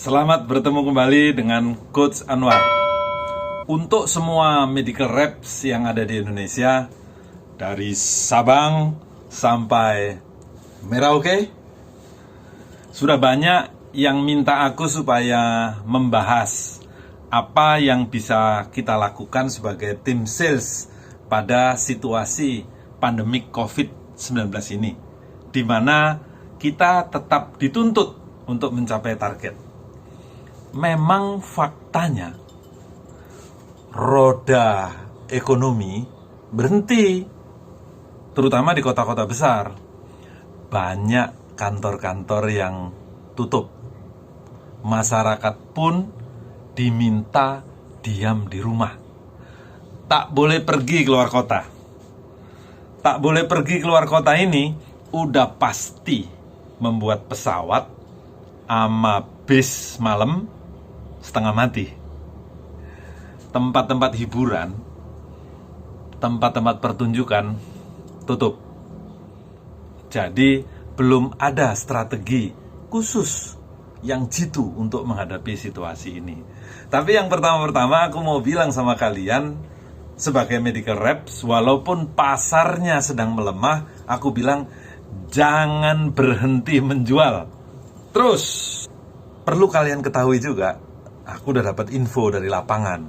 Selamat bertemu kembali dengan Coach Anwar. Untuk semua medical reps yang ada di Indonesia, dari Sabang sampai Merauke, sudah banyak yang minta aku supaya membahas apa yang bisa kita lakukan sebagai tim sales pada situasi pandemik COVID-19 ini, di mana kita tetap dituntut untuk mencapai target. Memang faktanya roda ekonomi berhenti, terutama di kota-kota besar. Banyak kantor-kantor yang tutup. Masyarakat pun diminta diam di rumah. Tak boleh pergi keluar kota. Tak boleh pergi keluar kota ini udah pasti membuat pesawat sama bis malam setengah mati. Tempat-tempat hiburan, tempat-tempat pertunjukan tutup. Jadi belum ada strategi khusus yang jitu untuk menghadapi situasi ini. Tapi yang pertama-tama aku mau bilang sama kalian, sebagai medical reps, walaupun pasarnya sedang melemah, aku bilang jangan berhenti menjual. Terus, perlu kalian ketahui juga, aku udah dapat info dari lapangan.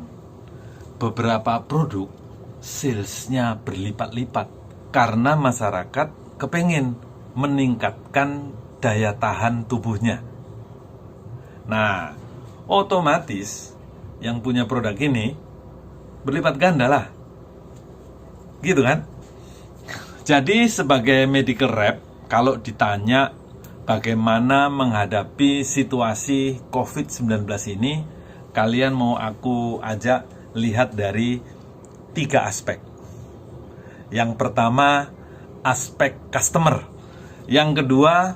Beberapa produk salesnya berlipat-lipat karena masyarakat kepengen meningkatkan daya tahan tubuhnya. Nah, otomatis yang punya produk ini berlipat ganda lah. Gitu kan? Jadi sebagai medical rep, kalau ditanya bagaimana menghadapi situasi COVID-19 ini, kalian mau aku ajak lihat dari 3 aspek. Yang pertama, aspek customer. Yang kedua,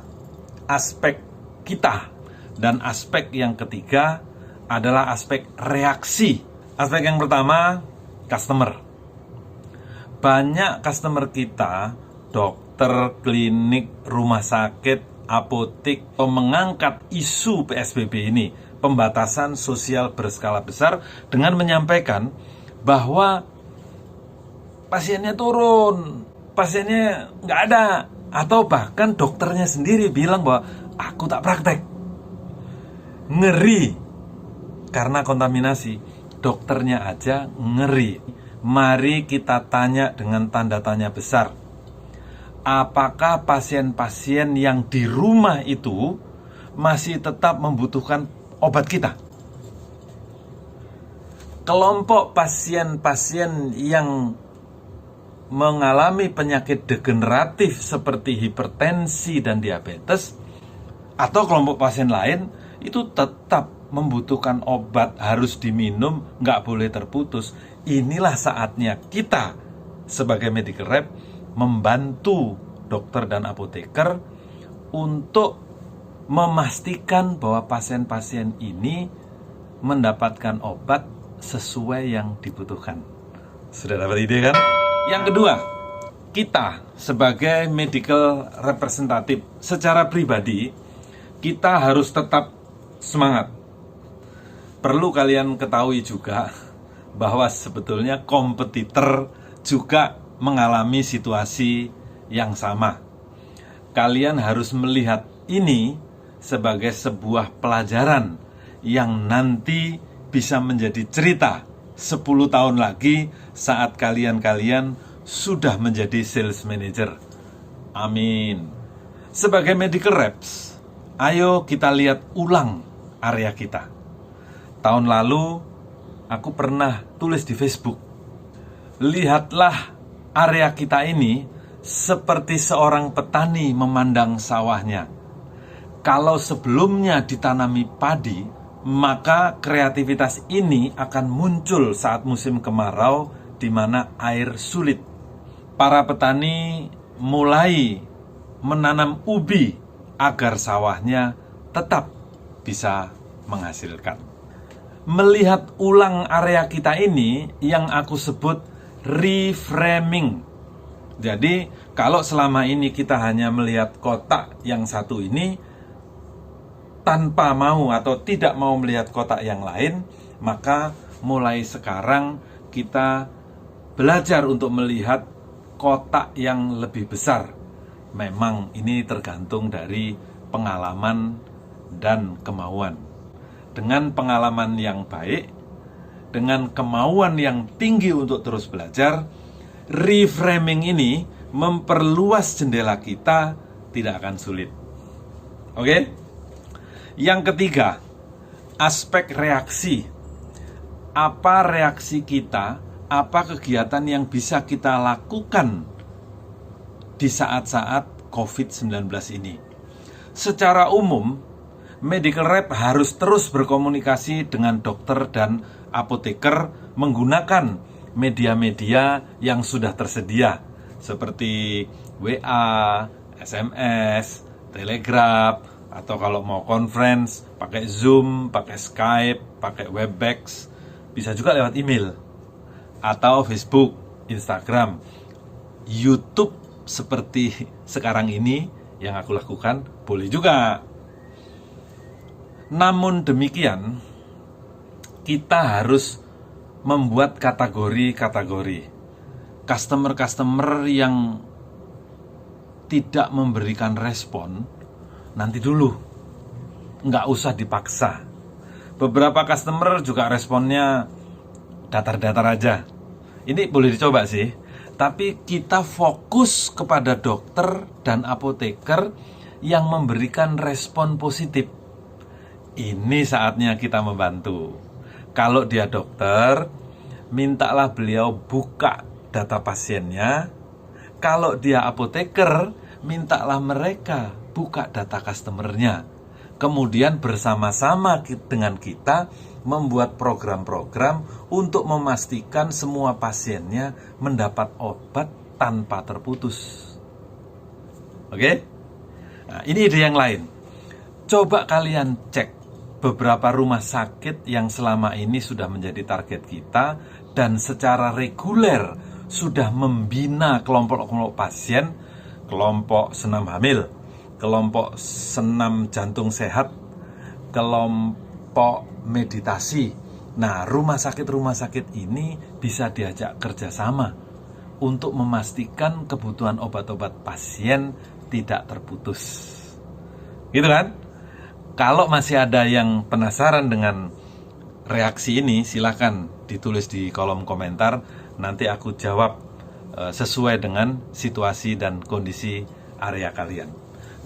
aspek kita. Dan aspek yang ketiga adalah aspek reaksi. Aspek yang pertama, customer. Banyak customer kita, dokter, klinik, rumah sakit, apotek, mengangkat isu PSBB ini, pembatasan sosial berskala besar, dengan menyampaikan bahwa pasiennya turun, pasiennya nggak ada, atau bahkan dokternya sendiri bilang bahwa aku tak praktek. Ngeri karena kontaminasi, dokternya aja ngeri. Mari kita tanya dengan tanda tanya besar. Apakah pasien-pasien yang di rumah itu masih tetap membutuhkan obat kita? Kelompok pasien-pasien yang mengalami penyakit degeneratif seperti hipertensi dan diabetes, atau kelompok pasien lain, itu tetap membutuhkan obat, harus diminum, nggak boleh terputus. Inilah saatnya kita sebagai medical rep membantu dokter dan apoteker untuk memastikan bahwa pasien-pasien ini mendapatkan obat sesuai yang dibutuhkan. Sudah dapat ide kan? Yang kedua, kita sebagai medical representative secara pribadi, kita harus tetap semangat. Perlu kalian ketahui juga bahwa sebetulnya kompetitor juga mengalami situasi yang sama. Kalian harus melihat ini sebagai sebuah pelajaran yang nanti bisa menjadi cerita 10 tahun lagi saat kalian sudah menjadi sales manager. Amin. Sebagai medical reps, ayo kita lihat ulang area kita. Tahun lalu, aku pernah tulis di Facebook, lihatlah area kita ini seperti seorang petani memandang sawahnya. Kalau sebelumnya ditanami padi, maka kreativitas ini akan muncul saat musim kemarau di mana air sulit. Para petani mulai menanam ubi agar sawahnya tetap bisa menghasilkan. Melihat ulang area kita ini yang aku sebut reframing. Jadi kalau selama ini kita hanya melihat kotak yang satu ini, tanpa mau atau tidak mau melihat kotak yang lain, maka mulai sekarang kita belajar untuk melihat kotak yang lebih besar. Memang ini tergantung dari pengalaman dan kemauan. Dengan pengalaman yang baik, dengan kemauan yang tinggi untuk terus belajar, reframing ini memperluas jendela kita, tidak akan sulit. Oke? Yang ketiga, aspek reaksi. Apa reaksi kita, apa kegiatan yang bisa kita lakukan di saat-saat COVID-19 ini. Secara umum, medical rep harus terus berkomunikasi dengan dokter dan apoteker menggunakan media-media yang sudah tersedia seperti WA, SMS, Telegram, atau kalau mau conference pakai Zoom, pakai Skype, pakai Webex, bisa juga lewat email atau Facebook, Instagram, YouTube seperti sekarang ini yang aku lakukan boleh juga. Namun demikian, kita harus membuat kategori-kategori. Customer-customer yang tidak memberikan respon, nanti dulu, nggak usah dipaksa. Beberapa customer juga responnya datar-datar aja. Ini boleh dicoba sih, tapi kita fokus kepada dokter dan apoteker yang memberikan respon positif. Ini saatnya kita membantu. Kalau dia dokter, mintalah beliau buka data pasiennya. Kalau dia apoteker, mintalah mereka buka data customernya. Kemudian bersama-sama dengan kita membuat program-program untuk memastikan semua pasiennya mendapat obat tanpa terputus. Oke? Nah, ini ide yang lain. Coba kalian cek beberapa rumah sakit yang selama ini sudah menjadi target kita dan secara reguler sudah membina kelompok-kelompok pasien, kelompok senam hamil, kelompok senam jantung sehat, kelompok meditasi. Nah, rumah sakit ini bisa diajak kerjasama untuk memastikan kebutuhan obat-obat pasien tidak terputus. Gitu kan? Kalau masih ada yang penasaran dengan reaksi ini, silakan ditulis di kolom komentar. Nanti aku jawab sesuai dengan situasi dan kondisi area kalian.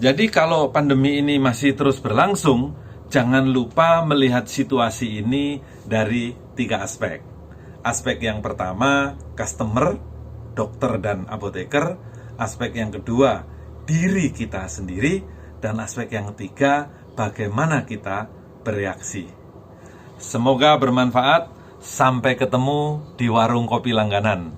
Jadi kalau pandemi ini masih terus berlangsung, jangan lupa melihat situasi ini dari 3 aspek. Aspek yang pertama, customer, dokter dan apoteker. Aspek yang kedua, diri kita sendiri. Dan aspek yang ketiga, bagaimana kita bereaksi. Semoga bermanfaat. Sampai ketemu di warung kopi langganan.